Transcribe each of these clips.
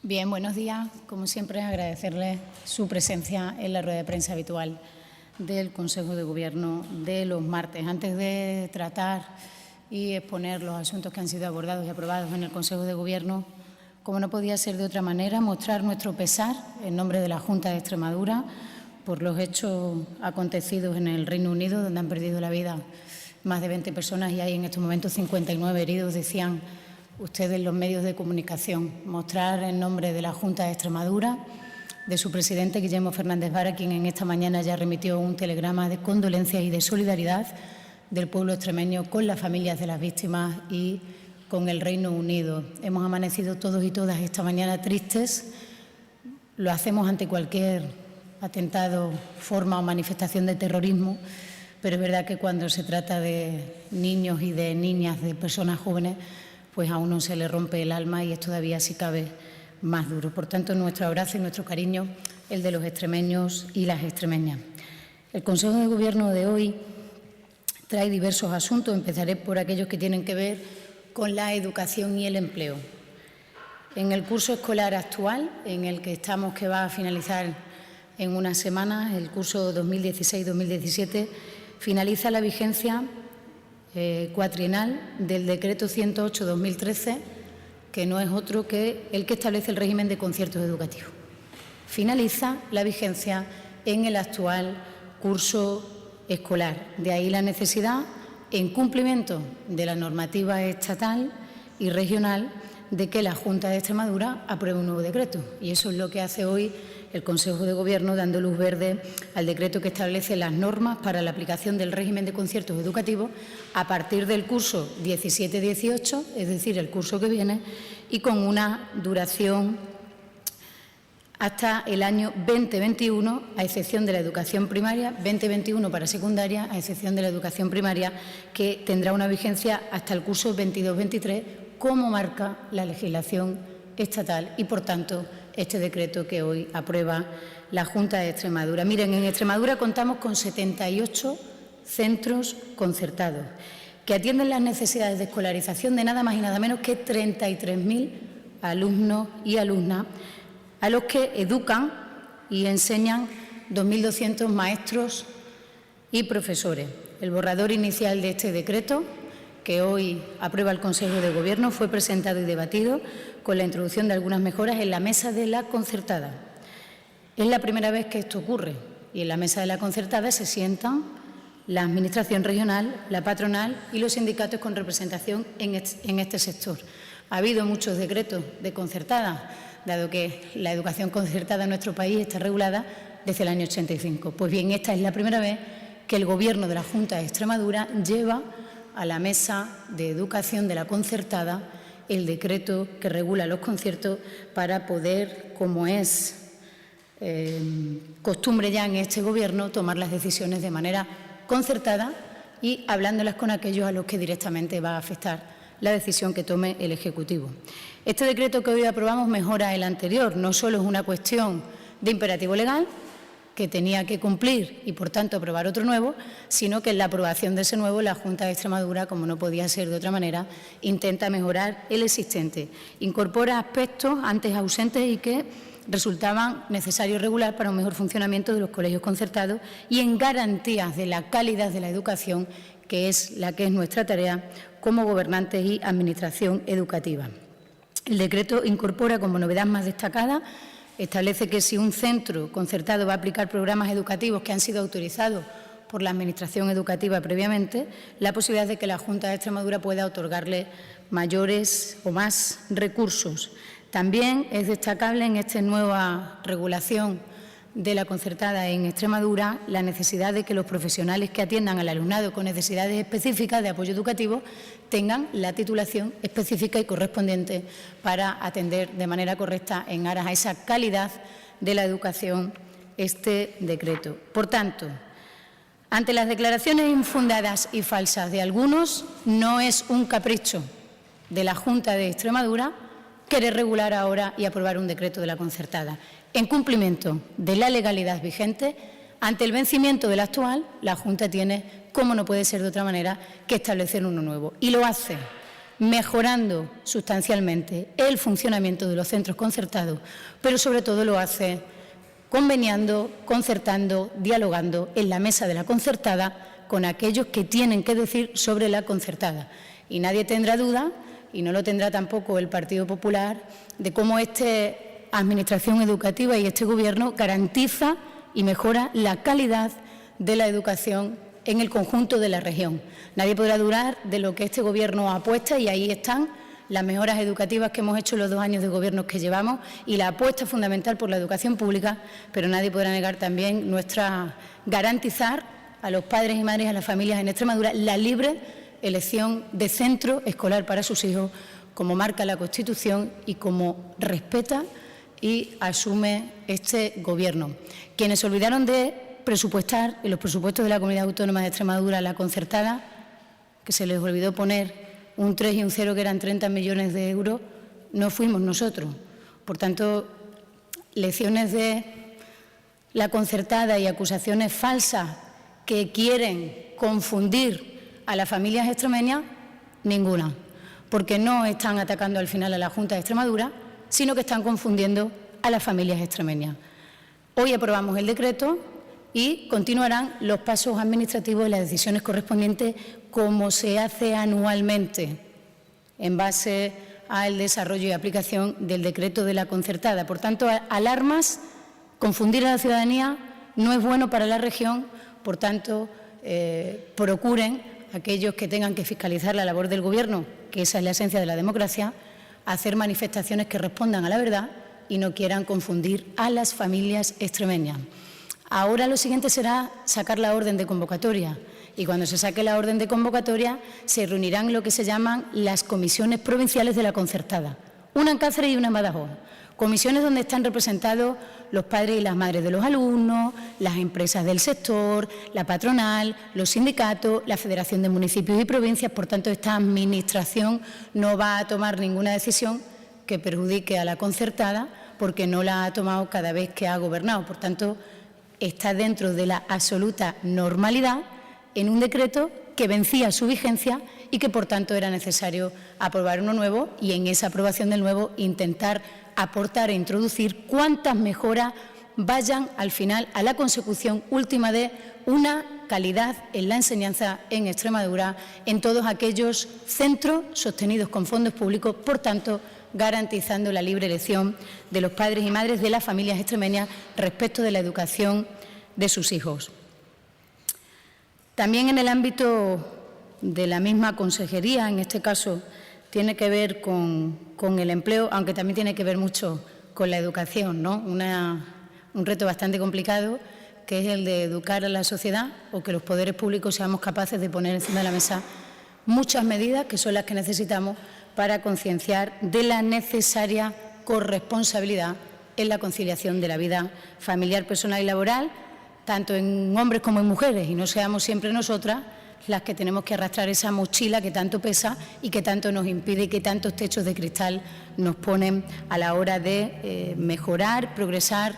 Bien, buenos días. Como siempre, agradecerles su presencia en la rueda de prensa habitual del Consejo de Gobierno de los martes. Antes de tratar y exponer los asuntos que han sido abordados y aprobados en el Consejo de Gobierno, como no podía ser de otra manera, mostrar nuestro pesar en nombre de la Junta de Extremadura por los hechos acontecidos en el Reino Unido, donde han perdido la vida más de 20 personas y hay en estos momentos 59 heridos, decían ustedes los medios de comunicación. Mostrar en nombre de la Junta de Extremadura, de su presidente Guillermo Fernández Vara, quien en esta mañana ya remitió un telegrama de condolencias y de solidaridad del pueblo extremeño con las familias de las víctimas y con el Reino Unido. Hemos amanecido todos y todas esta mañana tristes. Lo hacemos ante cualquier atentado, forma o manifestación de terrorismo, pero es verdad que cuando se trata de niños y de niñas, de personas jóvenes, pues a uno se le rompe el alma y es todavía, si cabe, más duro. Por tanto, nuestro abrazo y nuestro cariño, el de los extremeños y las extremeñas. El Consejo de Gobierno de hoy trae diversos asuntos. Empezaré por aquellos que tienen que ver con la educación y el empleo. En el curso escolar actual, en el que estamos, que va a finalizar en unas semanas, el curso 2016-2017, finaliza la vigencia cuatrienal del Decreto 108/2013, que no es otro que el que establece el régimen de conciertos educativos. Finaliza la vigencia en el actual curso escolar. De ahí la necesidad, en cumplimiento de la normativa estatal y regional, de que la Junta de Extremadura apruebe un nuevo decreto. Y eso es lo que hace hoy el Consejo de Gobierno, dando luz verde al decreto que establece las normas para la aplicación del régimen de conciertos educativos a partir del curso 17-18, es decir, el curso que viene, y con una duración hasta el año 2021, a excepción de la educación primaria, 2021 para secundaria, a excepción de la educación primaria, que tendrá una vigencia hasta el curso 22-23, como marca la legislación estatal y, por tanto, este decreto que hoy aprueba la Junta de Extremadura. Miren, en Extremadura contamos con 78 centros concertados que atienden las necesidades de escolarización de nada más y nada menos que 33.000 alumnos y alumnas, a los que educan y enseñan 2.200 maestros y profesores. El borrador inicial de este decreto, que hoy aprueba el Consejo de Gobierno, fue presentado y debatido con la introducción de algunas mejoras en la mesa de la concertada. Es la primera vez que esto ocurre y en la mesa de la concertada se sientan la Administración regional, la patronal y los sindicatos con representación en este sector. Ha habido muchos decretos de concertada, dado que la educación concertada en nuestro país está regulada desde el año 85. Pues bien, esta es la primera vez que el Gobierno de la Junta de Extremadura lleva a la mesa de educación de la concertada el decreto que regula los conciertos para poder, como es costumbre ya en este Gobierno, tomar las decisiones de manera concertada y hablándolas con aquellos a los que directamente va a afectar la decisión que tome el Ejecutivo. Este decreto que hoy aprobamos mejora el anterior. No solo es una cuestión de imperativo legal, que tenía que cumplir y, por tanto, aprobar otro nuevo, sino que en la aprobación de ese nuevo la Junta de Extremadura, como no podía ser de otra manera, intenta mejorar el existente. Incorpora aspectos antes ausentes y que resultaban necesarios regular para un mejor funcionamiento de los colegios concertados y en garantías de la calidad de la educación, que es la que es nuestra tarea como gobernantes y administración educativa. El decreto incorpora, como novedad más destacada, establece que si un centro concertado va a aplicar programas educativos que han sido autorizados por la Administración educativa previamente, la posibilidad de que la Junta de Extremadura pueda otorgarle mayores o más recursos. También es destacable en esta nueva regulación de la concertada en Extremadura la necesidad de que los profesionales que atiendan al alumnado con necesidades específicas de apoyo educativo tengan la titulación específica y correspondiente para atender de manera correcta en aras a esa calidad de la educación este decreto. Por tanto, ante las declaraciones infundadas y falsas de algunos, no es un capricho de la Junta de Extremadura querer regular ahora y aprobar un decreto de la concertada. En cumplimiento de la legalidad vigente, ante el vencimiento del actual, la Junta tiene, como no puede ser de otra manera, que establecer uno nuevo. Y lo hace mejorando sustancialmente el funcionamiento de los centros concertados, pero sobre todo lo hace conveniando, concertando, dialogando en la mesa de la concertada con aquellos que tienen que decir sobre la concertada. Y nadie tendrá duda, y no lo tendrá tampoco el Partido Popular, de cómo esta Administración educativa y este Gobierno garantiza y mejora la calidad de la educación en el conjunto de la región. Nadie podrá dudar de lo que este Gobierno apuesta, y ahí están las mejoras educativas que hemos hecho en los 2 años de Gobierno que llevamos y la apuesta fundamental por la educación pública, pero nadie podrá negar también nuestra garantizar a los padres y madres, a las familias en Extremadura, la libre elección de centro escolar para sus hijos, como marca la Constitución y como respeta y asume este Gobierno. Quienes se olvidaron de presupuestar en los presupuestos de la Comunidad Autónoma de Extremadura la concertada, que se les olvidó poner un 3 y un 0, que eran 30 millones de euros, no fuimos nosotros. Por tanto, lecciones de la concertada y acusaciones falsas que quieren confundir a las familias extremeñas, ninguna, porque no están atacando al final a la Junta de Extremadura, sino que están confundiendo a las familias extremeñas. Hoy aprobamos el decreto y continuarán los pasos administrativos y las decisiones correspondientes, como se hace anualmente en base al desarrollo y aplicación del decreto de la concertada. Por tanto, alarmas, confundir a la ciudadanía no es bueno para la región. Por tanto, procuren, aquellos que tengan que fiscalizar la labor del Gobierno, que esa es la esencia de la democracia, hacer manifestaciones que respondan a la verdad y no quieran confundir a las familias extremeñas. Ahora lo siguiente será sacar la orden de convocatoria, y cuando se saque la orden de convocatoria se reunirán lo que se llaman las comisiones provinciales de la concertada, una en Cáceres y una en Badajoz. Comisiones donde están representados los padres y las madres de los alumnos, las empresas del sector, la patronal, los sindicatos, la Federación de Municipios y Provincias. Por tanto, esta Administración no va a tomar ninguna decisión que perjudique a la concertada, porque no la ha tomado cada vez que ha gobernado. Por tanto, está dentro de la absoluta normalidad en un decreto que vencía su vigencia y que, por tanto, era necesario aprobar uno nuevo, y en esa aprobación del nuevo intentar aportar e introducir cuantas mejoras vayan al final a la consecución última de una calidad en la enseñanza en Extremadura, en todos aquellos centros sostenidos con fondos públicos, por tanto, garantizando la libre elección de los padres y madres de las familias extremeñas respecto de la educación de sus hijos. También en el ámbito de la misma consejería, en este caso, tiene que ver con el empleo, aunque también tiene que ver mucho con la educación, ¿no? Un reto bastante complicado, que es el de educar a la sociedad, o que los poderes públicos seamos capaces de poner encima de la mesa muchas medidas que son las que necesitamos para concienciar de la necesaria corresponsabilidad en la conciliación de la vida familiar, personal y laboral, tanto en hombres como en mujeres, y no seamos siempre nosotras las que tenemos que arrastrar esa mochila que tanto pesa y que tanto nos impide, y que tantos techos de cristal nos ponen a la hora de mejorar, progresar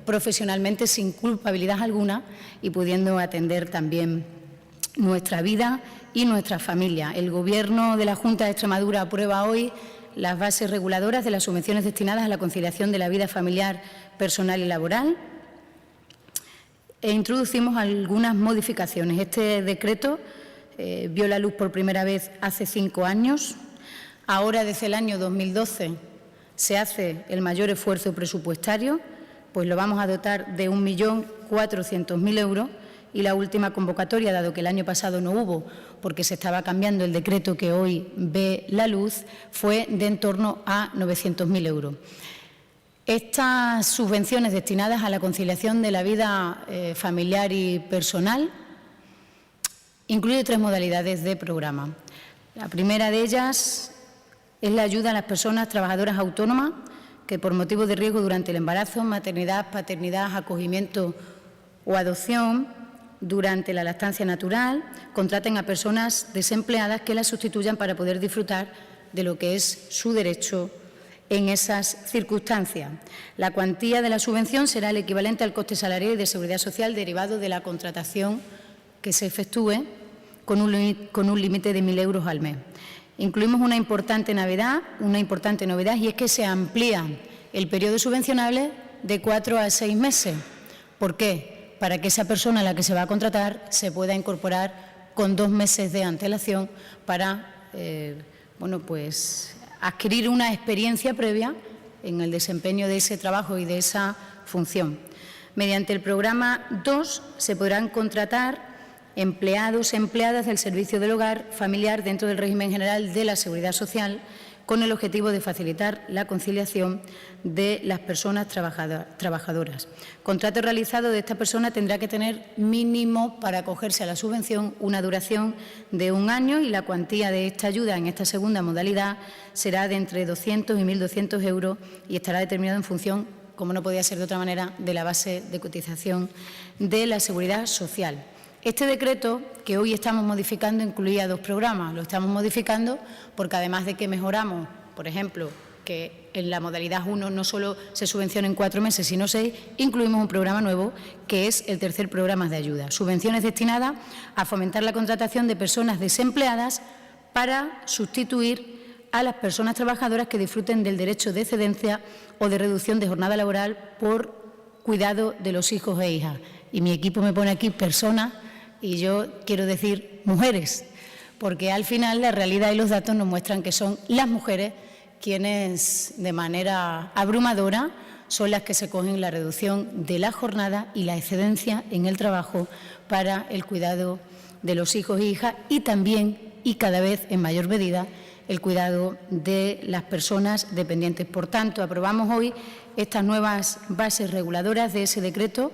profesionalmente sin culpabilidad alguna, y pudiendo atender también nuestra vida y nuestra familia. El Gobierno de la Junta de Extremadura aprueba hoy las bases reguladoras de las subvenciones destinadas a la conciliación de la vida familiar, personal y laboral, e introducimos algunas modificaciones. Este decreto vio la luz por primera vez hace 5 años. Ahora, desde el año 2012, se hace el mayor esfuerzo presupuestario, pues lo vamos a dotar de 1.400.000 euros, y la última convocatoria, dado que el año pasado no hubo, porque se estaba cambiando el decreto que hoy ve la luz, fue de en torno a 900.000 euros. Estas subvenciones destinadas a la conciliación de la vida familiar y personal incluyen 3 modalidades de programa. La primera de ellas es la ayuda a las personas trabajadoras autónomas que, por motivos de riesgo durante el embarazo, maternidad, paternidad, acogimiento o adopción, durante la lactancia natural, contraten a personas desempleadas que las sustituyan para poder disfrutar de lo que es su derecho en esas circunstancias. La cuantía de la subvención será el equivalente al coste salarial y de seguridad social derivado de la contratación que se efectúe, con un límite de 1.000 euros al mes. Incluimos una importante novedad y es que se amplía el periodo subvencionable de 4 a 6 meses. ¿Por qué? Para que esa persona a la que se va a contratar se pueda incorporar con 2 meses de antelación para adquirir una experiencia previa en el desempeño de ese trabajo y de esa función. Mediante el programa 2 se podrán contratar empleados, empleadas del servicio del hogar familiar dentro del régimen general de la Seguridad Social, con el objetivo de facilitar la conciliación de las personas trabajadoras. Contrato realizado de esta persona tendrá que tener mínimo para acogerse a la subvención una duración de 1 año y la cuantía de esta ayuda en esta segunda modalidad será de entre 200 y 1.200 euros y estará determinado en función, como no podía ser de otra manera, de la base de cotización de la Seguridad Social. Este decreto que hoy estamos modificando incluía 2 programas. Lo estamos modificando porque, además de que mejoramos, por ejemplo, que en la modalidad 1 no solo se subvenciona en 4 meses, sino 6, incluimos un programa nuevo que es el tercer programa de ayuda. Subvenciones destinadas a fomentar la contratación de personas desempleadas para sustituir a las personas trabajadoras que disfruten del derecho de excedencia o de reducción de jornada laboral por cuidado de los hijos e hijas. Y mi equipo me pone aquí personas y yo quiero decir mujeres, porque al final la realidad y los datos nos muestran que son las mujeres quienes de manera abrumadora son las que se cogen la reducción de la jornada y la excedencia en el trabajo para el cuidado de los hijos e hijas y también, y cada vez en mayor medida, el cuidado de las personas dependientes. Por tanto, aprobamos hoy estas nuevas bases reguladoras de ese decreto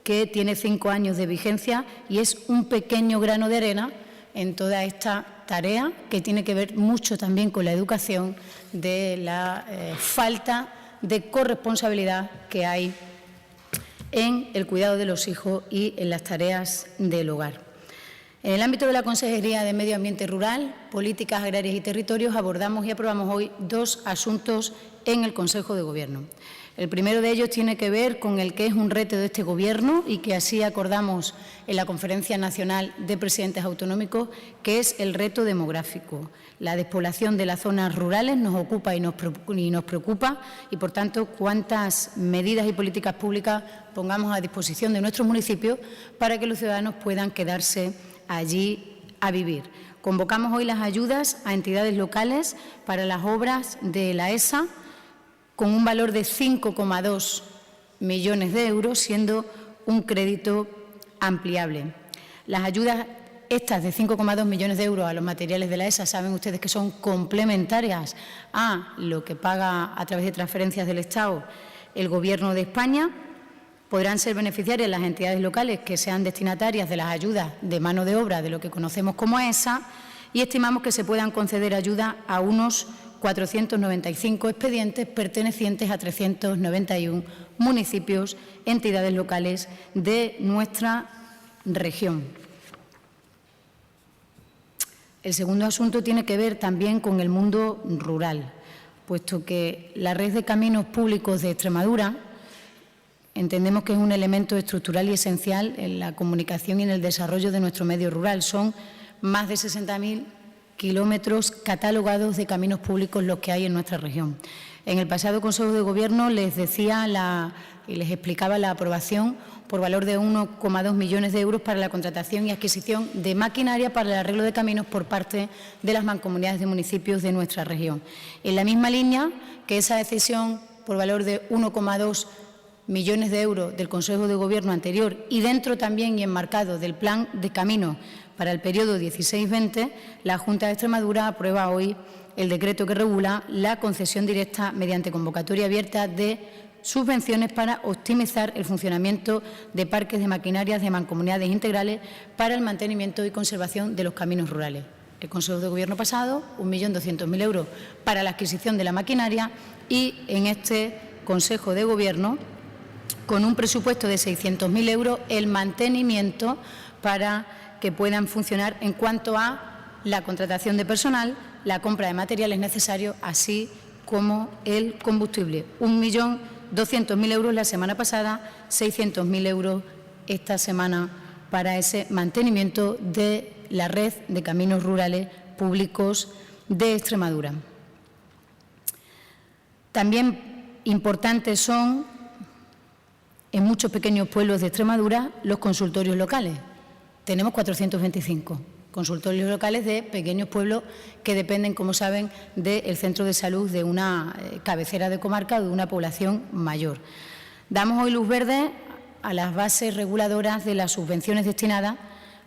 que tiene 5 años de vigencia y es un pequeño grano de arena en toda esta tarea que tiene que ver mucho también con la educación de la falta de corresponsabilidad que hay en el cuidado de los hijos y en las tareas del hogar. En el ámbito de la Consejería de Medio Ambiente Rural, Políticas Agrarias y Territorios abordamos y aprobamos hoy 2 asuntos en el Consejo de Gobierno. El primero de ellos tiene que ver con el que es un reto de este Gobierno y que así acordamos en la Conferencia Nacional de Presidentes Autonómicos, que es el reto demográfico. La despoblación de las zonas rurales nos ocupa y nos preocupa y, por tanto, cuántas medidas y políticas públicas pongamos a disposición de nuestros municipios para que los ciudadanos puedan quedarse allí a vivir. Convocamos hoy las ayudas a entidades locales para las obras de la ESA, con un valor de 5,2 millones de euros, siendo un crédito ampliable. Las ayudas estas de 5,2 millones de euros a los materiales de la ESA saben ustedes que son complementarias a lo que paga a través de transferencias del Estado el Gobierno de España. Podrán ser beneficiarias las entidades locales que sean destinatarias de las ayudas de mano de obra de lo que conocemos como ESA y estimamos que se puedan conceder ayuda a unos 495 expedientes pertenecientes a 391 municipios, entidades locales de nuestra región. El segundo asunto tiene que ver también con el mundo rural, puesto que la red de caminos públicos de Extremadura entendemos que es un elemento estructural y esencial en la comunicación y en el desarrollo de nuestro medio rural. Son más de 60.000 kilómetros catalogados de caminos públicos los que hay en nuestra región. En el pasado Consejo de Gobierno les decía y les explicaba la aprobación por valor de 1,2 millones de euros para la contratación y adquisición de maquinaria para el arreglo de caminos por parte de las mancomunidades de municipios de nuestra región. En la misma línea que esa decisión por valor de 1,2 millones de euros del Consejo de Gobierno anterior y dentro también y enmarcado del Plan de Caminos para el periodo 16-20, la Junta de Extremadura aprueba hoy el decreto que regula la concesión directa mediante convocatoria abierta de subvenciones para optimizar el funcionamiento de parques de maquinarias de mancomunidades integrales para el mantenimiento y conservación de los caminos rurales. El Consejo de Gobierno pasado, 1.200.000 euros para la adquisición de la maquinaria y en este Consejo de Gobierno, con un presupuesto de 600.000 euros, el mantenimiento para que puedan funcionar en cuanto a la contratación de personal, la compra de materiales necesarios, así como el combustible. 1.200.000 euros la semana pasada, 600.000 euros esta semana para ese mantenimiento de la red de caminos rurales públicos de Extremadura. También importantes son, en muchos pequeños pueblos de Extremadura, los consultorios locales. Tenemos 425 consultorios locales de pequeños pueblos que dependen, como saben, del centro de salud de una cabecera de comarca o de una población mayor. Damos hoy luz verde a las bases reguladoras de las subvenciones destinadas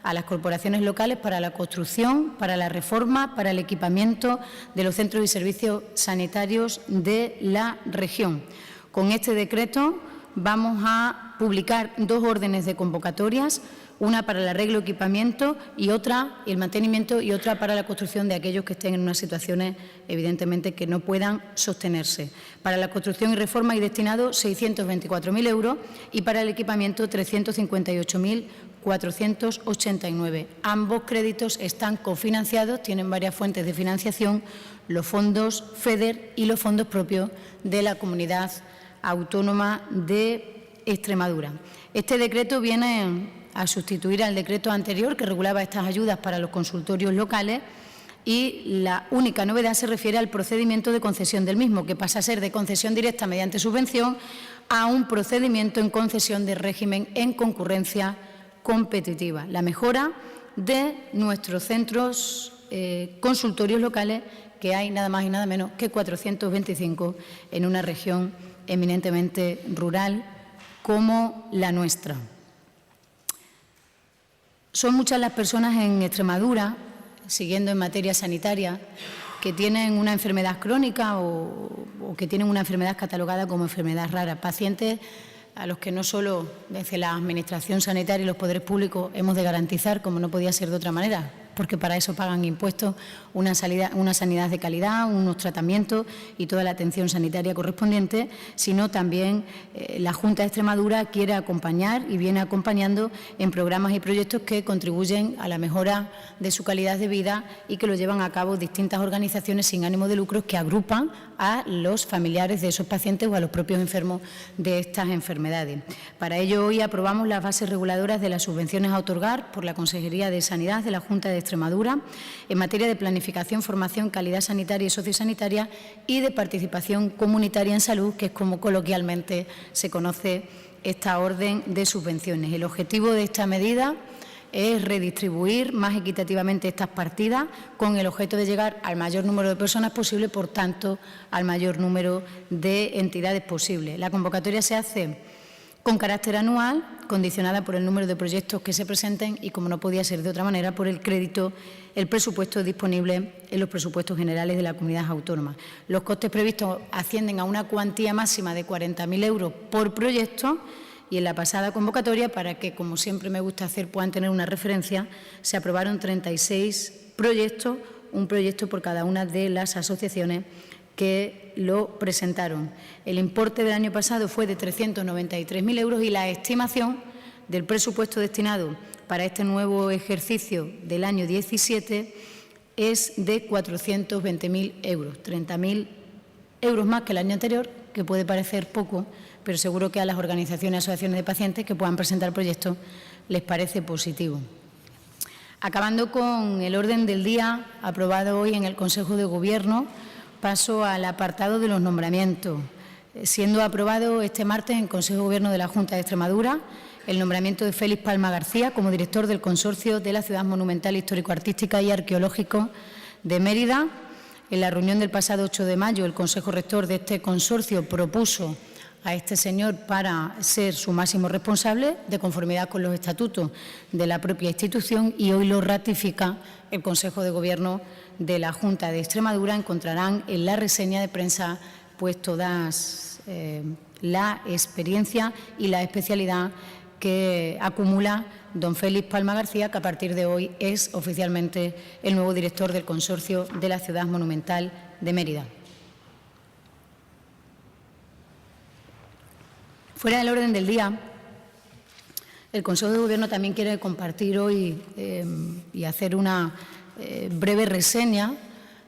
a las corporaciones locales para la construcción, para la reforma, para el equipamiento de los centros y servicios sanitarios de la región. Con este decreto vamos a publicar 2 órdenes de convocatorias, una para el arreglo, equipamiento y otra, el mantenimiento, y otra para la construcción de aquellos que estén en unas situaciones, evidentemente, que no puedan sostenerse. Para la construcción y reforma hay destinado 624.000 euros y para el equipamiento 358.489. Ambos créditos están cofinanciados, tienen varias fuentes de financiación, los fondos FEDER y los fondos propios de la Comunidad Autónoma de Extremadura. Este decreto viene a sustituir al decreto anterior que regulaba estas ayudas para los consultorios locales y la única novedad se refiere al procedimiento de concesión del mismo, que pasa a ser de concesión directa mediante subvención a un procedimiento en concesión de régimen en concurrencia competitiva. La mejora de nuestros centros consultorios locales, que hay nada más y nada menos que 425 en una región eminentemente rural como la nuestra. Son muchas las personas en Extremadura, siguiendo en materia sanitaria, que tienen una enfermedad crónica o que tienen una enfermedad catalogada como enfermedad rara. Pacientes a los que no solo desde la Administración sanitaria y los poderes públicos hemos de garantizar, como no podía ser de otra manera, porque para eso pagan impuestos, una sanidad de calidad, unos tratamientos y toda la atención sanitaria correspondiente, sino también la Junta de Extremadura quiere acompañar y viene acompañando en programas y proyectos que contribuyen a la mejora de su calidad de vida y que lo llevan a cabo distintas organizaciones sin ánimo de lucro que agrupan a los familiares de esos pacientes o a los propios enfermos de estas enfermedades. Para ello, hoy aprobamos las bases reguladoras de las subvenciones a otorgar por la Consejería de Sanidad de la Junta de Extremadura en materia de planificación, formación, calidad sanitaria y sociosanitaria y de participación comunitaria en salud, que es como coloquialmente se conoce esta orden de subvenciones. El objetivo de esta medida es redistribuir más equitativamente estas partidas con el objeto de llegar al mayor número de personas posible, por tanto, al mayor número de entidades posible. La convocatoria se hace con carácter anual, condicionada por el número de proyectos que se presenten y, como no podía ser de otra manera, por el presupuesto disponible en los presupuestos generales de la comunidad autónoma. Los costes previstos ascienden a una cuantía máxima de 40.000 euros por proyecto y en la pasada convocatoria, para que, como siempre me gusta hacer, puedan tener una referencia, se aprobaron 36 proyectos, un proyecto por cada una de las asociaciones que lo presentaron. El importe del año pasado fue de 393.000 euros y la estimación del presupuesto destinado para este nuevo ejercicio del año 17 es de 420.000 euros, 30.000 euros más que el año anterior, que puede parecer poco, pero seguro que a las organizaciones y asociaciones de pacientes que puedan presentar proyectos les parece positivo. Acabando con el orden del día aprobado hoy en el Consejo de Gobierno, paso al apartado de los nombramientos. Siendo aprobado este martes en el Consejo de Gobierno de la Junta de Extremadura el nombramiento de Félix Palma García como director del Consorcio de la Ciudad Monumental Histórico-Artística y Arqueológico de Mérida. En la reunión del pasado 8 de mayo, el Consejo Rector de este consorcio propuso a este señor para ser su máximo responsable, de conformidad con los estatutos de la propia institución, y hoy lo ratifica el Consejo de Gobierno de la Junta de Extremadura. Encontrarán en la reseña de prensa pues toda la experiencia y la especialidad que acumula don Félix Palma García, que a partir de hoy es oficialmente el nuevo director del Consorcio de la Ciudad Monumental de Mérida. Fuera del orden del día, el Consejo de Gobierno también quiere compartir hoy y hacer una breve reseña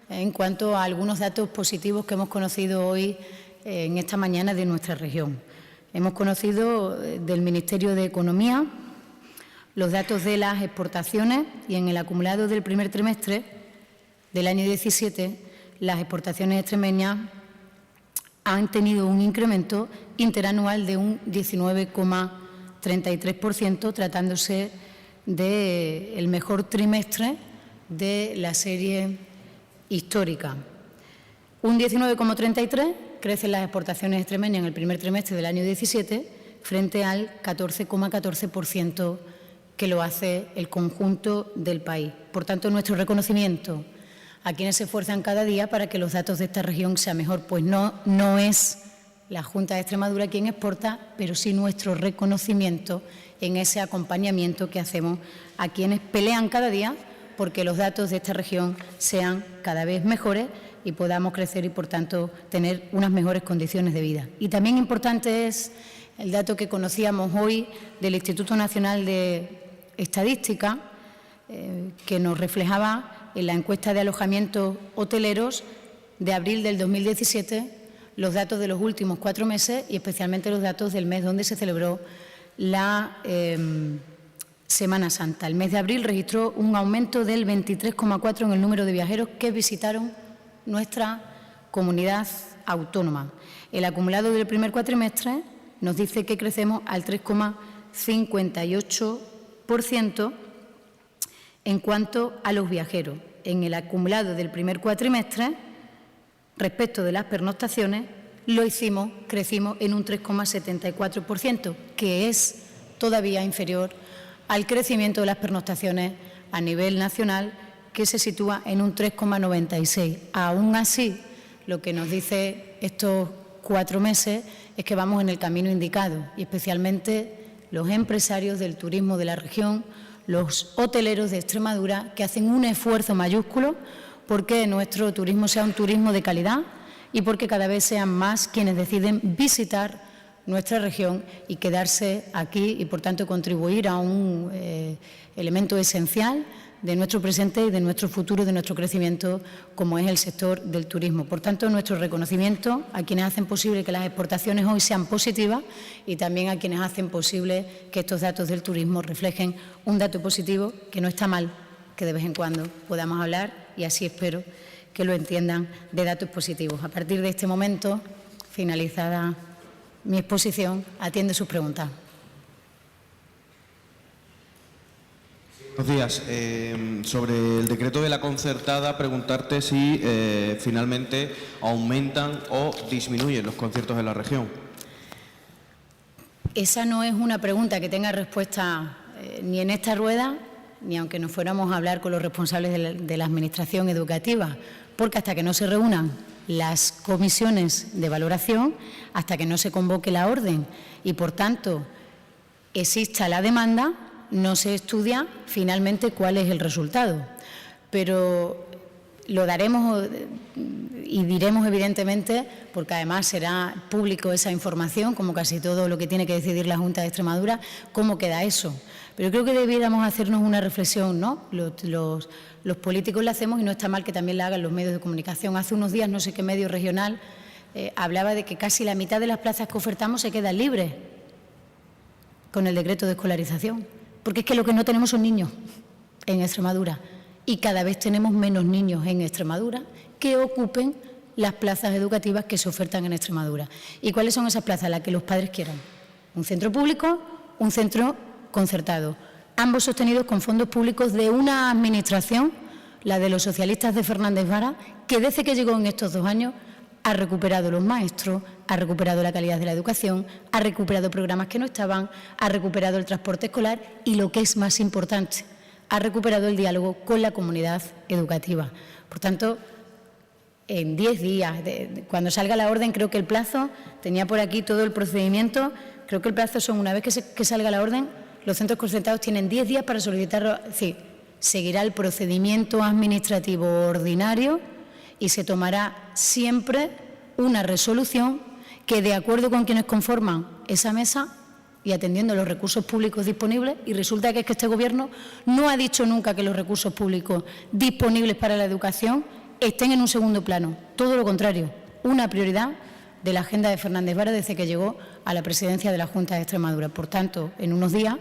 en cuanto a algunos datos positivos que hemos conocido hoy en esta mañana de nuestra región. Hemos conocido del Ministerio de Economía los datos de las exportaciones y en el acumulado del primer trimestre del año 17, las exportaciones extremeñas han tenido un incremento interanual de un 19,33%, tratándose del mejor trimestre de la serie histórica. Un 19,33% crecen las exportaciones extremeñas en el primer trimestre del año 17 frente al 14,14% que lo hace el conjunto del país. Por tanto, nuestro reconocimiento a quienes se esfuerzan cada día para que los datos de esta región sean mejor, pues no es la Junta de Extremadura quien exporta, pero sí nuestro reconocimiento en ese acompañamiento que hacemos a quienes pelean cada día porque los datos de esta región sean cada vez mejores y podamos crecer y, por tanto, tener unas mejores condiciones de vida. Y también importante es el dato que conocíamos hoy del Instituto Nacional de Estadística, que nos reflejaba en la encuesta de alojamientos hoteleros de abril del 2017 los datos de los últimos 4 meses y especialmente los datos del mes donde se celebró la Semana Santa. El mes de abril registró un aumento del 23,4% en el número de viajeros que visitaron nuestra comunidad autónoma. El acumulado del primer cuatrimestre nos dice que crecemos al 3,58% en cuanto a los viajeros. En el acumulado del primer cuatrimestre, respecto de las pernoctaciones, crecimos en un 3,74%, que es todavía inferior al crecimiento de las pernoctaciones a nivel nacional, que se sitúa en un 3,96%. Aún así, lo que nos dice estos 4 meses es que vamos en el camino indicado, y especialmente los empresarios del turismo de la región, los hoteleros de Extremadura, que hacen un esfuerzo mayúsculo porque nuestro turismo sea un turismo de calidad y porque cada vez sean más quienes deciden visitar nuestra región y quedarse aquí y, por tanto, contribuir a un elemento esencial de nuestro presente y de nuestro futuro, de nuestro crecimiento, como es el sector del turismo. Por tanto, nuestro reconocimiento a quienes hacen posible que las exportaciones hoy sean positivas y también a quienes hacen posible que estos datos del turismo reflejen un dato positivo, que no está mal que de vez en cuando podamos hablar, y así espero que lo entiendan, de datos positivos. A partir de este momento, finalizada mi exposición, atiende sus preguntas. Buenos días. Sobre el decreto de la concertada, preguntarte si finalmente aumentan o disminuyen los conciertos de la región. Esa no es una pregunta que tenga respuesta ni en esta rueda, ni aunque nos fuéramos a hablar con los responsables de la Administración educativa, porque hasta que no se reúnan las comisiones de valoración, hasta que no se convoque la orden y, por tanto, exista la demanda, no se estudia finalmente cuál es el resultado. Pero lo daremos y diremos, evidentemente, porque además será público esa información, como casi todo lo que tiene que decidir la Junta de Extremadura, cómo queda eso. Pero creo que debiéramos hacernos una reflexión, ¿no? Los políticos la hacemos y no está mal que también la hagan los medios de comunicación. Hace unos días, no sé qué medio regional, hablaba de que casi la mitad de las plazas que ofertamos se quedan libres con el decreto de escolarización. Porque es que lo que no tenemos son niños en Extremadura y cada vez tenemos menos niños en Extremadura que ocupen las plazas educativas que se ofertan en Extremadura. ¿Y cuáles son esas plazas? Las que los padres quieran. Un centro público, un centro concertado, ambos sostenidos con fondos públicos de una administración, la de los socialistas de Fernández Vara, que desde que llegó en estos 2 años ha recuperado los maestros, ha recuperado la calidad de la educación, ha recuperado programas que no estaban, ha recuperado el transporte escolar y, lo que es más importante, ha recuperado el diálogo con la comunidad educativa. Por tanto, en 10 días, cuando salga la orden, creo que el plazo, tenía por aquí todo el procedimiento, creo que el plazo son, una vez que salga la orden, los centros concertados tienen 10 días para solicitarlo. Sí, seguirá el procedimiento administrativo ordinario y se tomará siempre una resolución que, de acuerdo con quienes conforman esa mesa y atendiendo los recursos públicos disponibles, y resulta que es que este Gobierno no ha dicho nunca que los recursos públicos disponibles para la educación estén en un segundo plano, todo lo contrario, una prioridad de la agenda de Fernández Vara desde que llegó a la presidencia de la Junta de Extremadura. Por tanto, en unos días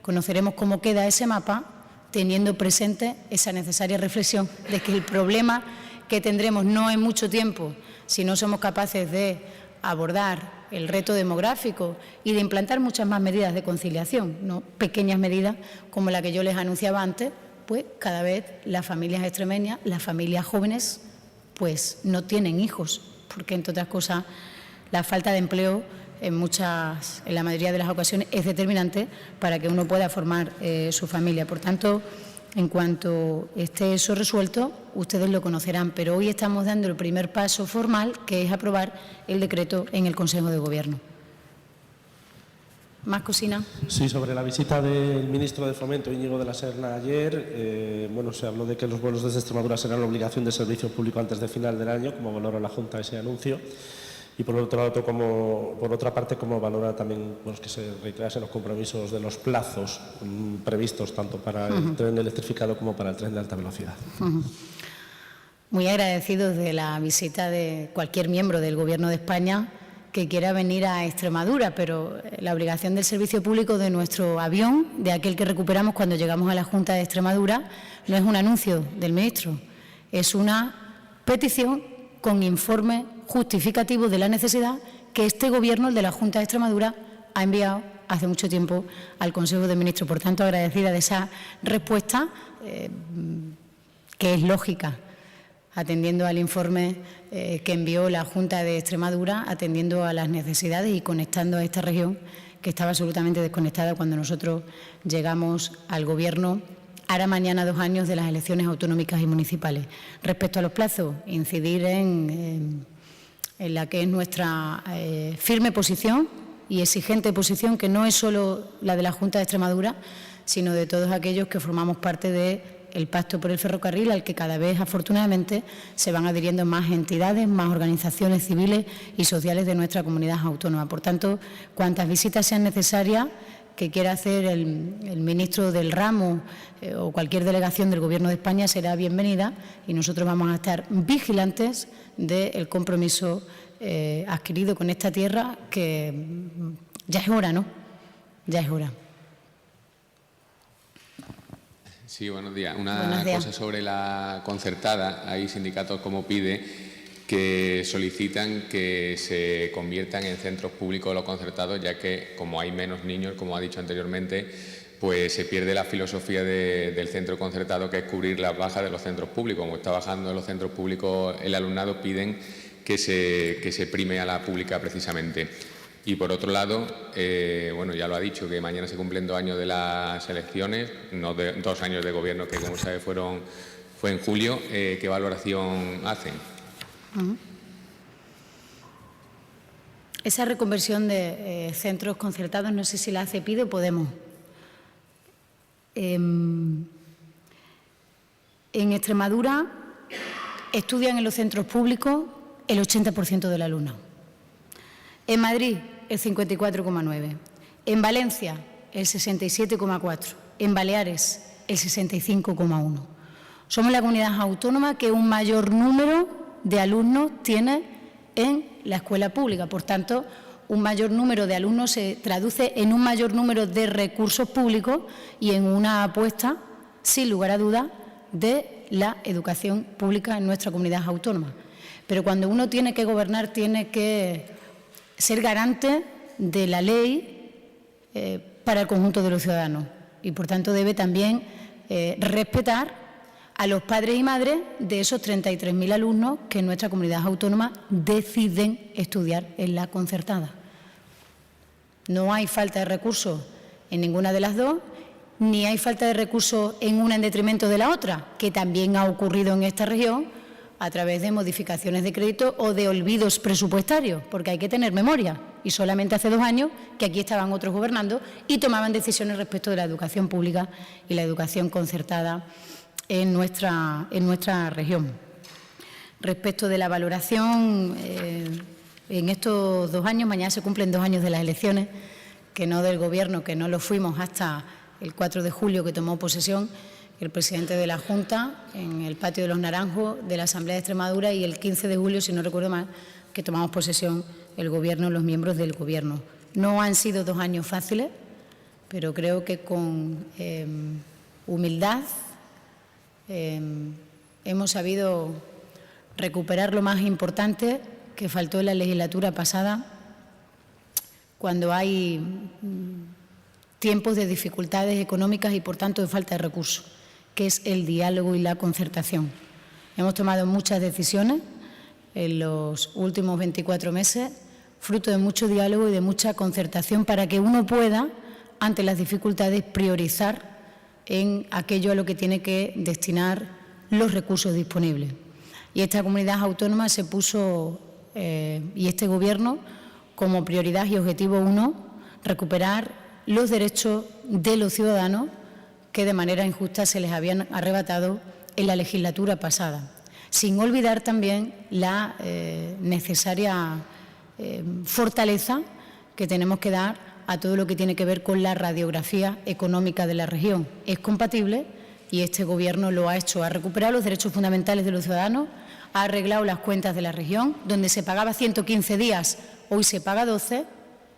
conoceremos cómo queda ese mapa teniendo presente esa necesaria reflexión de que el problema que tendremos no en mucho tiempo, si no somos capaces de abordar el reto demográfico y de implantar muchas más medidas de conciliación, no pequeñas medidas como la que yo les anunciaba antes, pues cada vez las familias extremeñas, las familias jóvenes, pues no tienen hijos, porque entre otras cosas la falta de empleo en la mayoría de las ocasiones es determinante para que uno pueda formar su familia. Por tanto, en cuanto esté eso resuelto, ustedes lo conocerán, pero hoy estamos dando el primer paso formal, que es aprobar el decreto en el Consejo de Gobierno. ¿Más cocina? Sí, sobre la visita del ministro de Fomento, Íñigo de la Serna, ayer, se habló de que los vuelos desde Extremadura serán la obligación de servicio público antes de final del año, como valora la Junta ese anuncio. Y por otra parte, como valora también que se reiterasen los compromisos de los plazos previstos tanto para el tren electrificado como para el tren de alta velocidad. Muy agradecidos de la visita de cualquier miembro del Gobierno de España que quiera venir a Extremadura, pero la obligación del servicio público de nuestro avión, de aquel que recuperamos cuando llegamos a la Junta de Extremadura, no es un anuncio del ministro, es una petición con informe justificativo de la necesidad que este Gobierno, el de la Junta de Extremadura, ha enviado hace mucho tiempo al Consejo de Ministros. Por tanto, agradecida de esa respuesta, que es lógica, atendiendo al informe que envió la Junta de Extremadura, atendiendo a las necesidades y conectando a esta región que estaba absolutamente desconectada cuando nosotros llegamos al Gobierno. Hará mañana 2 años de las elecciones autonómicas y municipales. Respecto a los plazos, incidir en la que es nuestra firme posición y exigente posición, que no es solo la de la Junta de Extremadura, sino de todos aquellos que formamos parte del Pacto por el Ferrocarril, al que cada vez, afortunadamente, se van adhiriendo más entidades, más organizaciones civiles y sociales de nuestra comunidad autónoma. Por tanto, cuantas visitas sean necesarias que quiera hacer el ministro del ramo o cualquier delegación del Gobierno de España será bienvenida, y nosotros vamos a estar vigilantes del compromiso adquirido con esta tierra, que ya es hora, ¿no? Ya es hora. Sí, buenos días. Una cosa sobre la concertada. Hay sindicatos como PIDE que solicitan que se conviertan en centros públicos los concertados, ya que como hay menos niños, como ha dicho anteriormente, pues se pierde la filosofía del centro concertado, que es cubrir las bajas de los centros públicos. Como está bajando en los centros públicos el alumnado, piden que se prime a la pública precisamente. Y por otro lado, ya lo ha dicho, que mañana se cumplen 2 años de las elecciones, no 2 años de gobierno, que como sabe fue en julio. ¿Qué valoración hacen? Esa reconversión de centros concertados, no sé si la hace PIDE o Podemos. En Extremadura estudian en los centros públicos el 80% del alumnado. En Madrid, el 54,9%. En Valencia, el 67,4%. En Baleares, el 65,1%. Somos la comunidad autónoma que un mayor número de alumnos tiene en la escuela pública. Por tanto, un mayor número de alumnos se traduce en un mayor número de recursos públicos y en una apuesta, sin lugar a dudas, de la educación pública en nuestra comunidad autónoma. Pero cuando uno tiene que gobernar, tiene que ser garante de la ley para el conjunto de los ciudadanos y, por tanto, debe también respetar a los padres y madres de esos 33.000 alumnos que en nuestra comunidad autónoma deciden estudiar en la concertada. No hay falta de recursos en ninguna de las dos, ni hay falta de recursos en una en detrimento de la otra, que también ha ocurrido en esta región a través de modificaciones de crédito o de olvidos presupuestarios, porque hay que tener memoria. Y solamente hace 2 años que aquí estaban otros gobernando y tomaban decisiones respecto de la educación pública y la educación concertada en nuestra región. Respecto de la valoración, en estos 2 años, mañana se cumplen 2 años de las elecciones, que no del Gobierno, que no lo fuimos hasta el 4 de julio que tomó posesión el presidente de la Junta en el Patio de los Naranjos de la Asamblea de Extremadura, y el 15 de julio, si no recuerdo mal, que tomamos posesión el Gobierno, los miembros del Gobierno. No han sido 2 años fáciles, pero creo que con humildad. Hemos sabido recuperar lo más importante que faltó en la legislatura pasada, cuando hay tiempos de dificultades económicas y, por tanto, de falta de recursos, que es el diálogo y la concertación. Hemos tomado muchas decisiones en los últimos 24 meses, fruto de mucho diálogo y de mucha concertación, para que uno pueda, ante las dificultades, priorizar en aquello a lo que tiene que destinar los recursos disponibles. Y esta comunidad autónoma se puso, y este Gobierno, como prioridad y objetivo 1, recuperar los derechos de los ciudadanos que de manera injusta se les habían arrebatado en la legislatura pasada, sin olvidar también la necesaria fortaleza que tenemos que dar a todo lo que tiene que ver con la radiografía económica de la región. Es compatible y este Gobierno lo ha hecho, ha recuperado los derechos fundamentales de los ciudadanos, ha arreglado las cuentas de la región, donde se pagaba 115 días, hoy se paga 12,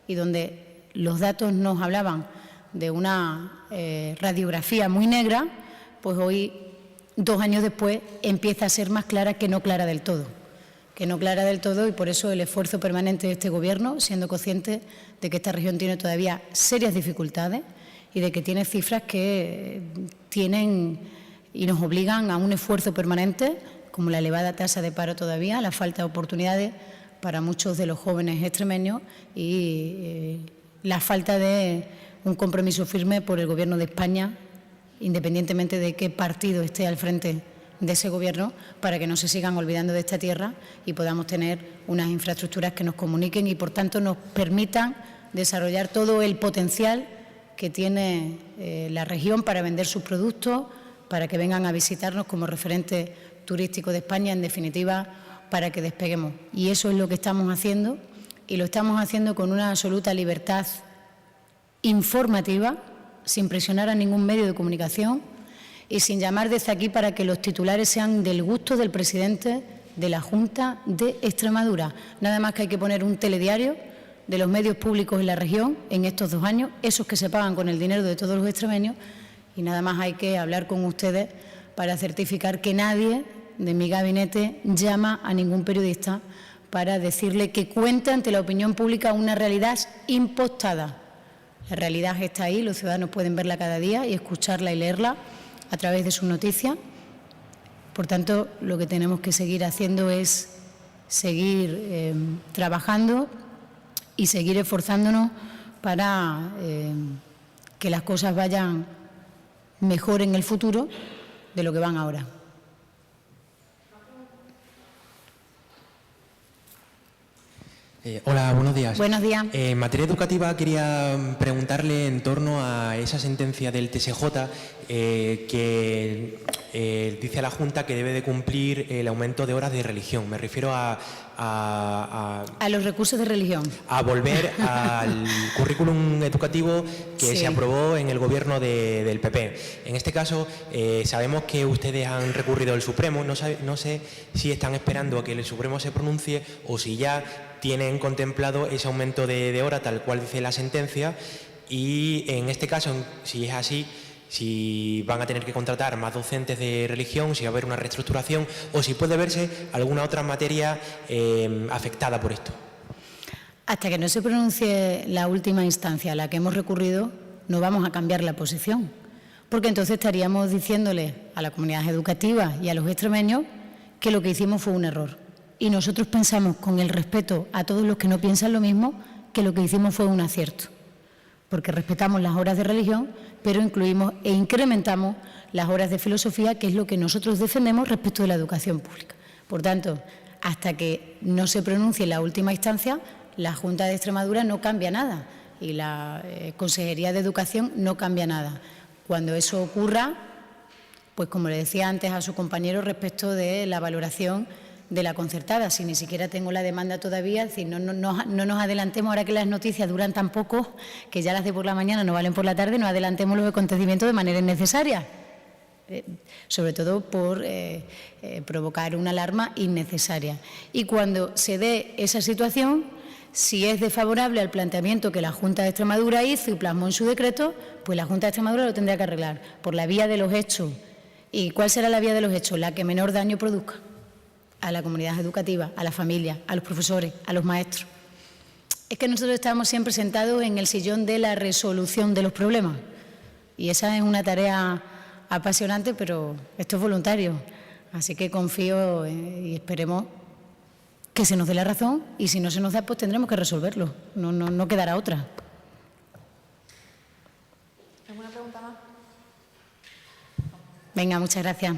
y donde los datos nos hablaban de una radiografía muy negra, pues hoy, 2 años después, empieza a ser más clara, que no clara del todo. Y por eso el esfuerzo permanente de este Gobierno, siendo consciente de que esta región tiene todavía serias dificultades y de que tiene cifras que tienen y nos obligan a un esfuerzo permanente, como la elevada tasa de paro todavía, la falta de oportunidades para muchos de los jóvenes extremeños y la falta de un compromiso firme por el Gobierno de España, independientemente de qué partido esté al frente de ese Gobierno, para que no se sigan olvidando de esta tierra y podamos tener unas infraestructuras que nos comuniquen y, por tanto, nos permitan desarrollar todo el potencial que tiene la región para vender sus productos, para que vengan a visitarnos como referente turístico de España, en definitiva, para que despeguemos. Y eso es lo que estamos haciendo, y lo estamos haciendo con una absoluta libertad informativa, sin presionar a ningún medio de comunicación y sin llamar desde aquí para que los titulares sean del gusto del presidente de la Junta de Extremadura. Nada más que hay que poner un telediario de los medios públicos en la región en estos 2 años, esos que se pagan con el dinero de todos los extremeños, y nada más hay que hablar con ustedes para certificar que nadie de mi gabinete llama a ningún periodista para decirle que cuenta ante la opinión pública una realidad impostada. La realidad está ahí, los ciudadanos pueden verla cada día y escucharla y leerla a través de sus noticias. Por tanto, lo que tenemos que seguir haciendo es seguir trabajando y seguir esforzándonos para que las cosas vayan mejor en el futuro de lo que van ahora. Hola, buenos días. Buenos días. En materia educativa quería preguntarle en torno a esa sentencia del TSJ que dice a la Junta que debe de cumplir el aumento de horas de religión. Me refiero a los recursos de religión. A volver al currículum educativo que sí, se aprobó en el Gobierno del PP. En este caso, sabemos que ustedes han recurrido al Supremo. No sé si están esperando a que el Supremo se pronuncie o si ya tienen contemplado ese aumento de hora tal cual dice la sentencia, y en este caso, si es así, si van a tener que contratar más docentes de religión, si va a haber una reestructuración o si puede verse alguna otra materia afectada por esto. Hasta que no se pronuncie la última instancia a la que hemos recurrido, no vamos a cambiar la posición, porque entonces estaríamos diciéndole a la comunidad educativa y a los extremeños que lo que hicimos fue un error. Y nosotros pensamos, con el respeto a todos los que no piensan lo mismo, que lo que hicimos fue un acierto, porque respetamos las horas de religión, pero incluimos e incrementamos las horas de filosofía, que es lo que nosotros defendemos respecto de la educación pública. Por tanto, hasta que no se pronuncie la última instancia, la Junta de Extremadura no cambia nada y la Consejería de Educación no cambia nada. Cuando eso ocurra, pues como le decía antes a su compañero respecto de la valoración de la concertada, si ni siquiera tengo la demanda todavía, es decir, no nos adelantemos, ahora que las noticias duran tan poco, que ya las de por la mañana no valen por la tarde, no adelantemos los acontecimientos de manera innecesaria, sobre todo por provocar una alarma innecesaria. Y cuando se dé esa situación, Si es desfavorable al planteamiento que la Junta de Extremadura hizo y plasmó en su decreto, pues la Junta de Extremadura lo tendría que arreglar por la vía de los hechos. ¿Y cuál será la vía de los hechos? La que menor daño produzca a la comunidad educativa, a la familia, a los profesores, a los maestros. Es que nosotros estamos siempre sentados en el sillón de la resolución de los problemas y esa es una tarea apasionante, pero esto es voluntario. Así que confío y esperemos que se nos dé la razón y si no se nos da, pues tendremos que resolverlo. No quedará otra. ¿Alguna pregunta más? Venga, muchas gracias.